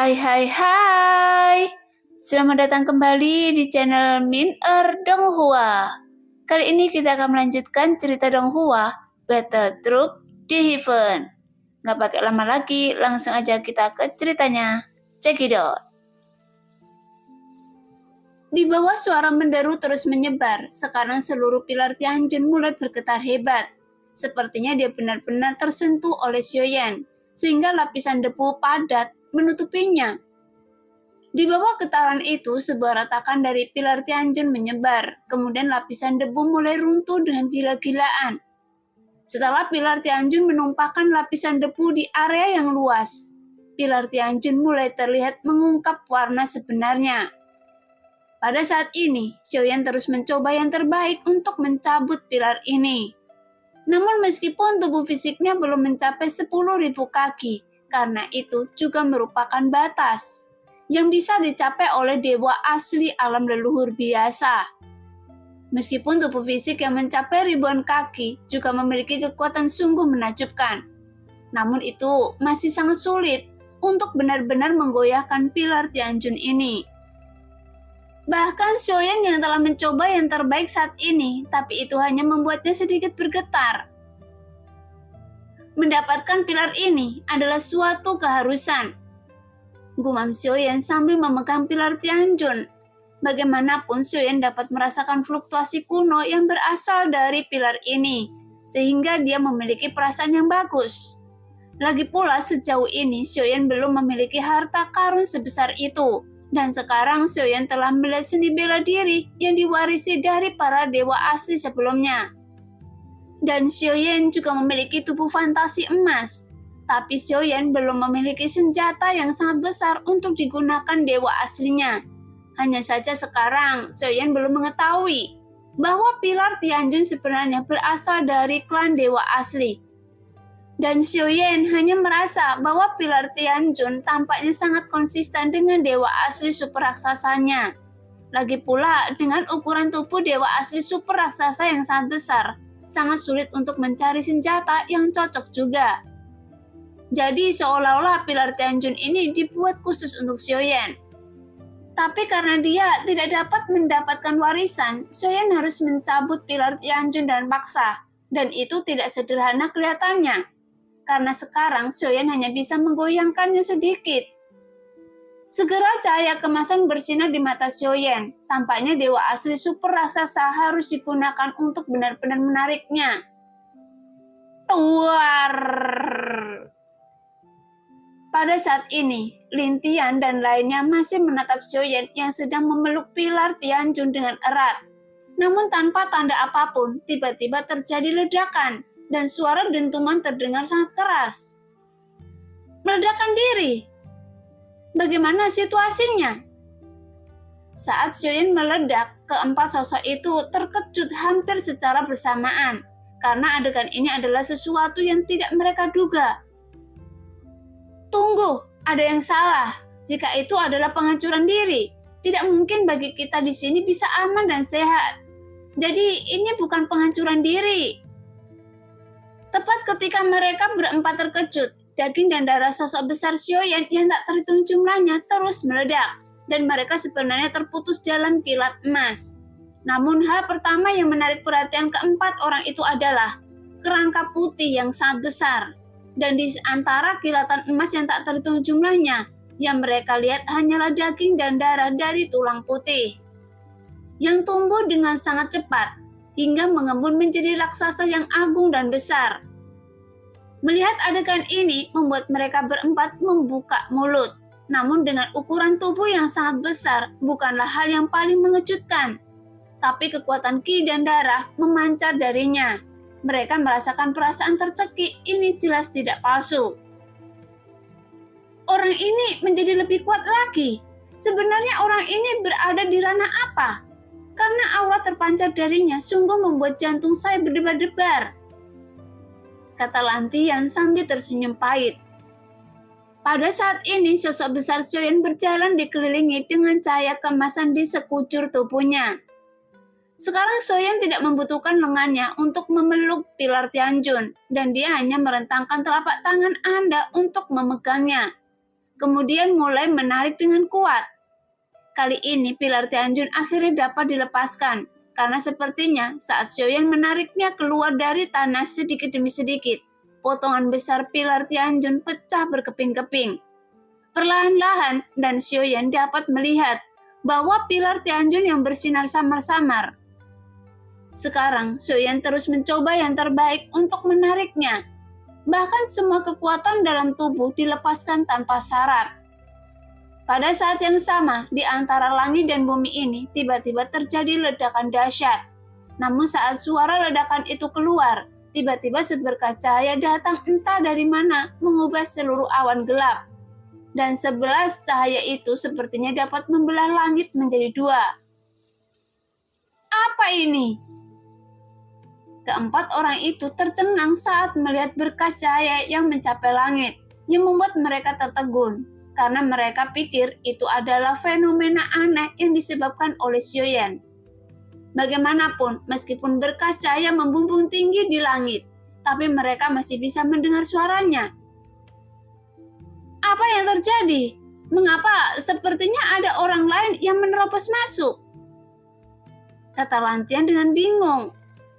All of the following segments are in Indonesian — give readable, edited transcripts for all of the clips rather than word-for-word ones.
Hai. Selamat datang kembali di channel Min Donghua. Kali ini kita akan melanjutkan cerita Donghua, Battle Truck di Heaven. Nggak pakai lama lagi, langsung aja kita ke ceritanya. Check it out. Di bawah suara menderu terus menyebar. Sekarang seluruh pilar Tianjun mulai bergetar hebat. Sepertinya dia benar-benar tersentuh oleh Xiaoyan, sehingga lapisan debu padat menutupinya. Di bawah getaran itu, sebuah retakan dari pilar Tianjun menyebar. Kemudian lapisan debu mulai runtuh dengan gila-gilaan. Setelah pilar Tianjun menumpahkan lapisan debu di area yang luas, pilar Tianjun mulai terlihat mengungkap warna sebenarnya. Pada saat ini, Xiaoyan terus mencoba yang terbaik untuk mencabut pilar ini. Namun meskipun tubuh fisiknya belum mencapai 10.000 kaki, karena itu juga merupakan batas yang bisa dicapai oleh dewa asli alam leluhur biasa. Meskipun tubuh fisik yang mencapai ribuan kaki juga memiliki kekuatan sungguh menakjubkan, namun itu masih sangat sulit untuk benar-benar menggoyahkan pilar Tianjun ini. Bahkan Xiaoyan yang telah mencoba yang terbaik saat ini, tapi itu hanya membuatnya sedikit bergetar. Mendapatkan pilar ini adalah suatu keharusan, gumam Xiaoyan sambil memegang pilar Tianjun. Bagaimanapun Xiaoyan dapat merasakan fluktuasi kuno yang berasal dari pilar ini, sehingga dia memiliki perasaan yang bagus. Lagi pula sejauh ini Xiaoyan belum memiliki harta karun sebesar itu, dan sekarang Xiaoyan telah melihat seni bela diri yang diwarisi dari para dewa asli sebelumnya. Dan Xiaoyan juga memiliki tubuh fantasi emas. Tapi Xiaoyan belum memiliki senjata yang sangat besar untuk digunakan dewa aslinya. Hanya saja sekarang Xiaoyan belum mengetahui bahwa pilar Tianjun sebenarnya berasal dari klan dewa asli. Dan Xiaoyan hanya merasa bahwa pilar Tianjun tampaknya sangat konsisten dengan dewa asli super raksasanya. Lagi pula dengan ukuran tubuh dewa asli super raksasa yang sangat besar, sangat sulit untuk mencari senjata yang cocok juga. Jadi seolah-olah pilar Tianjun ini dibuat khusus untuk Xiaoyan. Tapi karena dia tidak dapat mendapatkan warisan, Xiaoyan harus mencabut pilar Tianjun dan paksa. Dan itu tidak sederhana kelihatannya. Karena sekarang Xiaoyan hanya bisa menggoyangkannya sedikit. Segera cahaya kemasan bersinar di mata Xiaoyan. Tampaknya dewa asli super raksasa harus digunakan untuk benar-benar menariknya. Tuar! Pada saat ini, Lin Tian dan lainnya masih menatap Xiaoyan yang sedang memeluk pilar Tianjun dengan erat. Namun tanpa tanda apapun, tiba-tiba terjadi ledakan dan suara dentuman terdengar sangat keras. Meledakkan diri. Bagaimana situasinya? Saat Xiaoyan meledak, keempat sosok itu terkejut hampir secara bersamaan, karena adegan ini adalah sesuatu yang tidak mereka duga. Tunggu, ada yang salah. Jika itu adalah penghancuran diri, tidak mungkin bagi kita di sini bisa aman dan sehat. Jadi ini bukan penghancuran diri. Tepat ketika mereka berempat terkejut, daging dan darah sosok besar Xiaoyan yang tak terhitung jumlahnya terus meledak, dan mereka sebenarnya terputus dalam kilat emas. Namun hal pertama yang menarik perhatian keempat orang itu adalah kerangka putih yang sangat besar. Dan di antara kilatan emas yang tak terhitung jumlahnya, yang mereka lihat hanyalah daging dan darah dari tulang putih, yang tumbuh dengan sangat cepat, hingga mengembun menjadi raksasa yang agung dan besar. Melihat adegan ini membuat mereka berempat membuka mulut. Namun dengan ukuran tubuh yang sangat besar bukanlah hal yang paling mengejutkan. Tapi kekuatan ki dan darah memancar darinya. Mereka merasakan perasaan tercekik, ini jelas tidak palsu. Orang ini menjadi lebih kuat lagi. Sebenarnya orang ini berada di ranah apa? Karena aura terpancar darinya sungguh membuat jantung saya berdebar-debar, kata Lan Tian sambil tersenyum pahit. Pada saat ini sosok besar Xiaoyan berjalan dikelilingi dengan cahaya keemasan di sekujur tubuhnya. Sekarang Xiaoyan tidak membutuhkan lengannya untuk memeluk pilar Tianjun, dan dia hanya merentangkan telapak tangan Anda untuk memegangnya. kemudian mulai menarik dengan kuat. Kali ini pilar Tianjun akhirnya dapat dilepaskan, karena sepertinya saat Xiaoyan menariknya keluar dari tanah sedikit demi sedikit, potongan besar pilar Tianjun pecah berkeping-keping. Perlahan-lahan dan Xiaoyan dapat melihat bahwa pilar Tianjun yang bersinar samar-samar. Sekarang Xiaoyan terus mencoba yang terbaik untuk menariknya. Bahkan semua kekuatan dalam tubuh dilepaskan tanpa syarat. Pada saat yang sama, di antara langit dan bumi ini tiba-tiba terjadi ledakan dahsyat. Namun saat suara ledakan itu keluar, tiba-tiba seberkas cahaya datang entah dari mana mengubah seluruh awan gelap. Dan 11 cahaya itu sepertinya dapat membelah langit menjadi 2. Apa ini? Keempat orang itu tercengang saat melihat berkas cahaya yang mencapai langit, yang membuat mereka tertegun, karena mereka pikir itu adalah fenomena aneh yang disebabkan oleh Xiaoyan. Bagaimanapun, meskipun berkas cahaya membumbung tinggi di langit, tapi mereka masih bisa mendengar suaranya. Apa yang terjadi? Mengapa sepertinya ada orang lain yang menerobos masuk? Kata Lantian dengan bingung.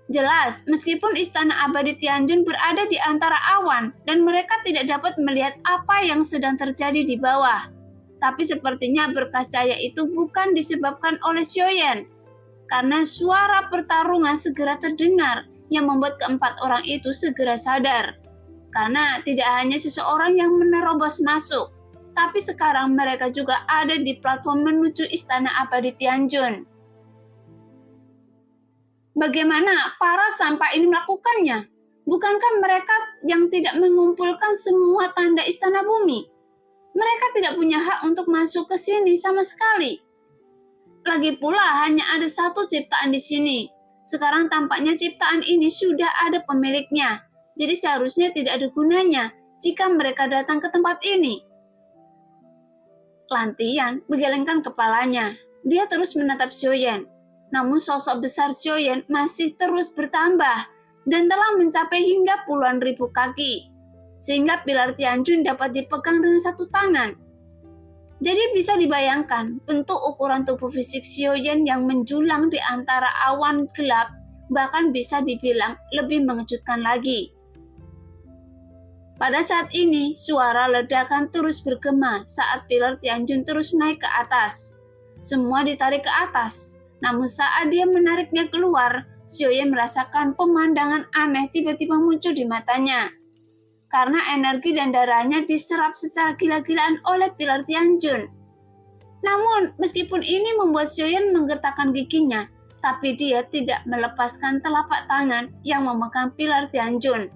Jelas, meskipun istana abadi Tianjun berada di antara awan dan mereka tidak dapat melihat apa yang sedang terjadi di bawah. Tapi sepertinya berkas cahaya itu bukan disebabkan oleh Xiaoyan. Karena suara pertarungan segera terdengar yang membuat keempat orang itu segera sadar. Karena tidak hanya seseorang yang menerobos masuk, tapi sekarang mereka juga ada di platform menuju istana abadi Tianjun. Bagaimana para sampah ini melakukannya? Bukankah mereka yang tidak mengumpulkan semua tanda istana bumi? Mereka tidak punya hak untuk masuk ke sini sama sekali. Lagi pula hanya ada satu ciptaan di sini. Sekarang tampaknya ciptaan ini sudah ada pemiliknya. Jadi seharusnya tidak ada gunanya jika mereka datang ke tempat ini. Lantian menggelengkan kepalanya. Dia terus menatap Xiaoyan. Namun sosok besar Xiaoyan masih terus bertambah dan telah mencapai hingga puluhan ribu kaki. Sehingga pilar Tianjun dapat dipegang dengan satu tangan. Jadi bisa dibayangkan bentuk ukuran tubuh fisik Xiaoyan yang menjulang di antara awan gelap bahkan bisa dibilang lebih mengejutkan lagi. Pada saat ini, suara ledakan terus bergema saat pilar Tianjun terus naik ke atas. Semua ditarik ke atas, namun saat dia menariknya keluar, Xiaoyan merasakan pemandangan aneh tiba-tiba muncul di matanya. Karena energi dan darahnya diserap secara gila-gilaan oleh pilar Tianjun. Namun, meskipun ini membuat Xiaoyan menggertakkan giginya, tapi dia tidak melepaskan telapak tangan yang memegang pilar Tianjun.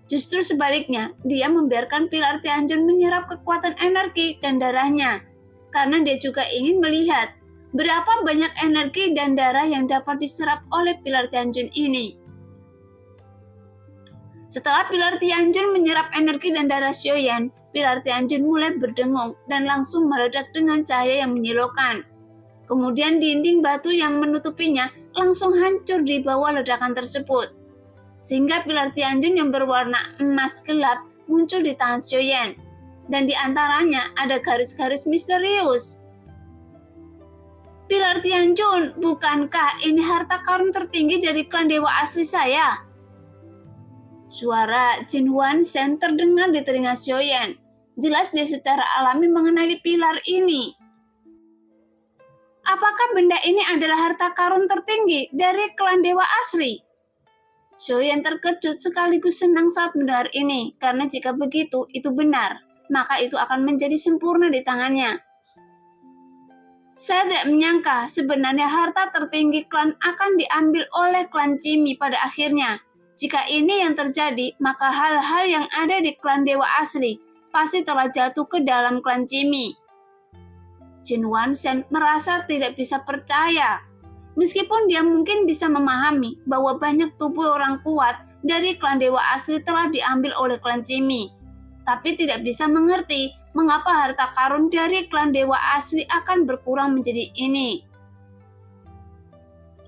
Justru sebaliknya, dia membiarkan pilar Tianjun menyerap kekuatan energi dan darahnya, karena dia juga ingin melihat berapa banyak energi dan darah yang dapat diserap oleh pilar Tianjun ini. Setelah pilar Tianjun menyerap energi dan darah Xiaoyan, pilar Tianjun mulai berdengung dan langsung meledak dengan cahaya yang menyilaukan. Kemudian dinding batu yang menutupinya langsung hancur di bawah ledakan tersebut. Sehingga pilar Tianjun yang berwarna emas gelap muncul di tangan Xiaoyan. Dan di antaranya ada garis-garis misterius. Pilar Tianjun, bukankah ini harta karun tertinggi dari klan dewa asli saya? Suara Jin Wansen terdengar di telinga Xiaoyan. Jelas dia secara alami mengenali pilar ini. Apakah benda ini adalah harta karun tertinggi dari klan dewa asli? Xiaoyan terkejut sekaligus senang saat mendengar ini, karena jika begitu itu benar, maka itu akan menjadi sempurna di tangannya. Saya tidak menyangka sebenarnya harta tertinggi klan akan diambil oleh klan Jimmy pada akhirnya. Jika ini yang terjadi, maka hal-hal yang ada di klan dewa asli pasti telah jatuh ke dalam klan Jimmy. Jin Wansen merasa tidak bisa percaya. Meskipun dia mungkin bisa memahami bahwa banyak tubuh orang kuat dari klan dewa asli telah diambil oleh klan Jimmy, tapi tidak bisa mengerti mengapa harta karun dari klan dewa asli akan berkurang menjadi ini.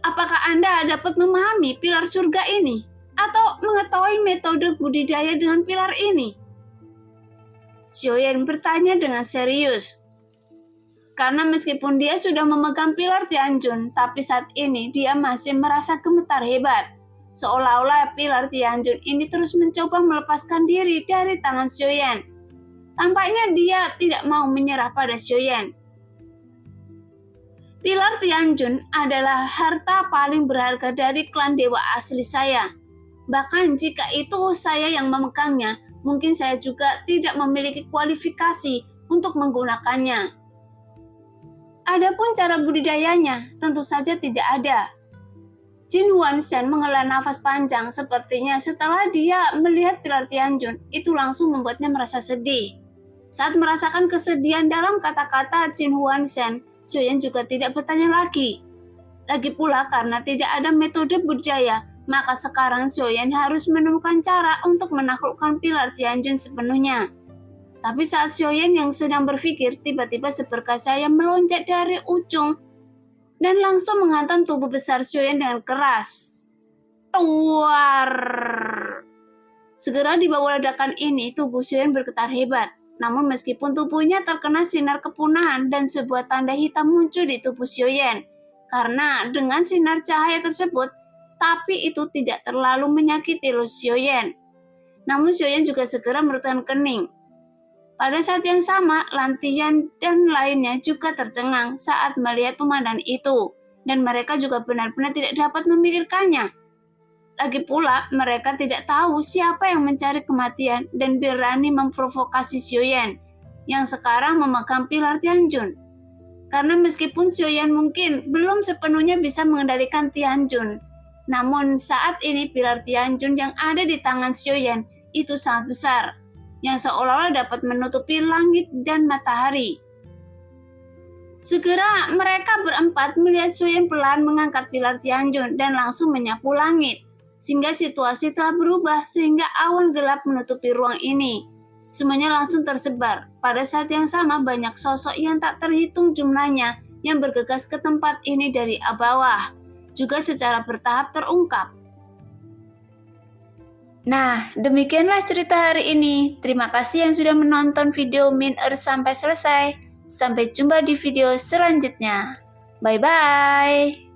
Apakah Anda dapat memahami pilar surga ini? Atau mengetahui metode budidaya dengan pilar ini? Xiaoyan bertanya dengan serius. Karena meskipun dia sudah memegang pilar Tianjun, tapi saat ini dia masih merasa gemetar hebat. Seolah-olah pilar Tianjun ini terus mencoba melepaskan diri dari tangan Xiaoyan. Tampaknya dia tidak mau menyerah pada Xiaoyan. Pilar Tianjun adalah harta paling berharga dari klan dewa asli saya. Bahkan jika itu saya yang memegangnya, mungkin saya juga tidak memiliki kualifikasi untuk menggunakannya. Adapun cara budidayanya, tentu saja tidak ada. Jin Huanshen menghela nafas panjang, sepertinya setelah dia melihat pilar Tianjun, itu langsung membuatnya merasa sedih. Saat merasakan kesedihan dalam kata-kata Jin Huanshen, Xiaoyan juga tidak bertanya lagi. Lagi pula karena tidak ada metode budidaya, maka sekarang Xiaoyan harus menemukan cara untuk menaklukkan pilar Tianjun sepenuhnya. Tapi saat Xiaoyan yang sedang berpikir, tiba-tiba seberkas cahaya melonjak dari ujung dan langsung menghantam tubuh besar Xiaoyan dengan keras. Tuar! Segera di bawah ledakan ini, tubuh Xiaoyan bergetar hebat. Namun meskipun tubuhnya terkena sinar kepunahan dan sebuah tanda hitam muncul di tubuh Xiaoyan. Karena dengan sinar cahaya tersebut, tapi itu tidak terlalu menyakiti Xiaoyan. Namun Xiaoyan juga segera merutkan kening. Pada saat yang sama, Lantian dan lainnya juga tercengang saat melihat pemandangan itu. Dan mereka juga benar-benar tidak dapat memikirkannya. Lagi pula, mereka tidak tahu siapa yang mencari kematian dan berani memprovokasi Xiaoyan yang sekarang memegang pilar Tianjun. Karena meskipun Xiaoyan mungkin belum sepenuhnya bisa mengendalikan Tianjun, namun saat ini pilar Tianjun yang ada di tangan Xiaoyan itu sangat besar, yang seolah-olah dapat menutupi langit dan matahari. Segera mereka berempat melihat Xiaoyan pelan mengangkat pilar Tianjun dan langsung menyapu langit. Sehingga situasi telah berubah sehingga awan gelap menutupi ruang ini. Semuanya langsung tersebar. Pada saat yang sama banyak sosok yang tak terhitung jumlahnya yang bergegas ke tempat ini dari bawah. Juga secara bertahap terungkap. Nah, demikianlah cerita hari ini. Terima kasih yang sudah menonton video Min Earth sampai selesai. Sampai jumpa di video selanjutnya. Bye-bye.